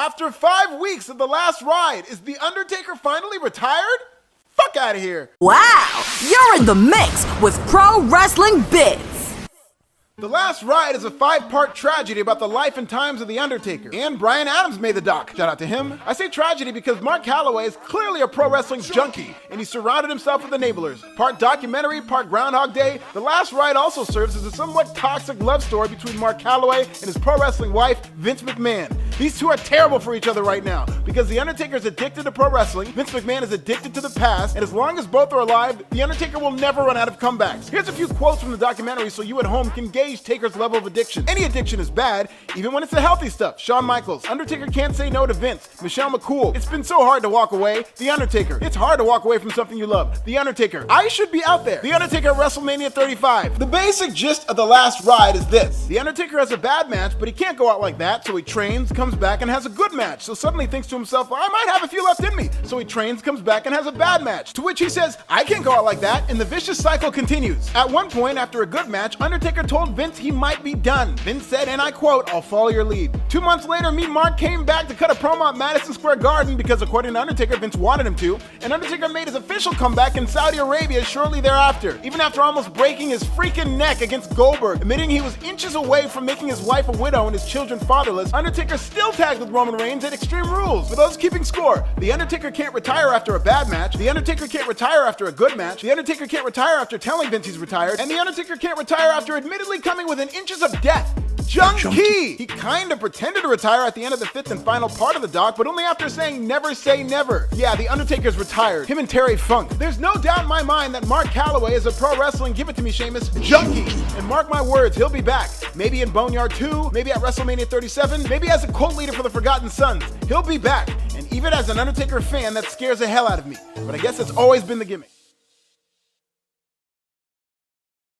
After 5 weeks of The Last Ride, is The Undertaker finally retired? Fuck out of here. Wow, you're in the mix with Pro Wrestling Bits. The Last Ride is a 5-part tragedy about the life and times of The Undertaker. And Bryan Adams made the doc. Shout out to him. I say tragedy because Mark Calaway is clearly a pro wrestling junkie, and he surrounded himself with enablers. Part documentary, part Groundhog Day, The Last Ride also serves as a somewhat toxic love story between Mark Calaway and his pro wrestling wife, Vince McMahon. These two are terrible for each other right now, because The Undertaker is addicted to pro wrestling, Vince McMahon is addicted to the past, and as long as both are alive, The Undertaker will never run out of comebacks. Here's a few quotes from the documentary so you at home can gauge Taker's level of addiction. Any addiction is bad, even when it's the healthy stuff. Shawn Michaels, Undertaker can't say no to Vince. Michelle McCool, it's been so hard to walk away. The Undertaker, it's hard to walk away from something you love. The Undertaker, I should be out there. The Undertaker at WrestleMania 35. The basic gist of The Last Ride is this. The Undertaker has a bad match, but he can't go out like that, so he trains, comes back, and has a good match. So suddenly thinks to himself, well, I might have a few left in me. So he trains, comes back, and has a bad match. To which he says, I can't go out like that, and the vicious cycle continues. At one point, after a good match, Undertaker told Vince he might be done. Vince said, and I quote, I'll follow your lead. 2 months later, Mean Mark came back to cut a promo at Madison Square Garden because according to Undertaker, Vince wanted him to, and Undertaker made his official comeback in Saudi Arabia shortly thereafter, even after almost breaking his freaking neck against Goldberg. Admitting he was inches away from making his wife a widow and his children fatherless, Undertaker still tagged with Roman Reigns at Extreme Rules. For those keeping score, The Undertaker can't retire after a bad match, The Undertaker can't retire after a good match, The Undertaker can't retire after telling Vince he's retired, and The Undertaker can't retire after admittedly coming within inches of death. Junkie! He kind of pretended to retire at the end of the 5th and final part of the doc, but only after saying never say never. Yeah, The Undertaker's retired. Him and Terry Funk. There's no doubt in my mind that Mark Calaway is a pro wrestling, give it to me Sheamus, junkie. And mark my words, he'll be back. Maybe in Boneyard 2, maybe at WrestleMania 37, maybe as a cult leader for the Forgotten Sons. He'll be back. And even as an Undertaker fan, that scares the hell out of me. But I guess it's always been the gimmick.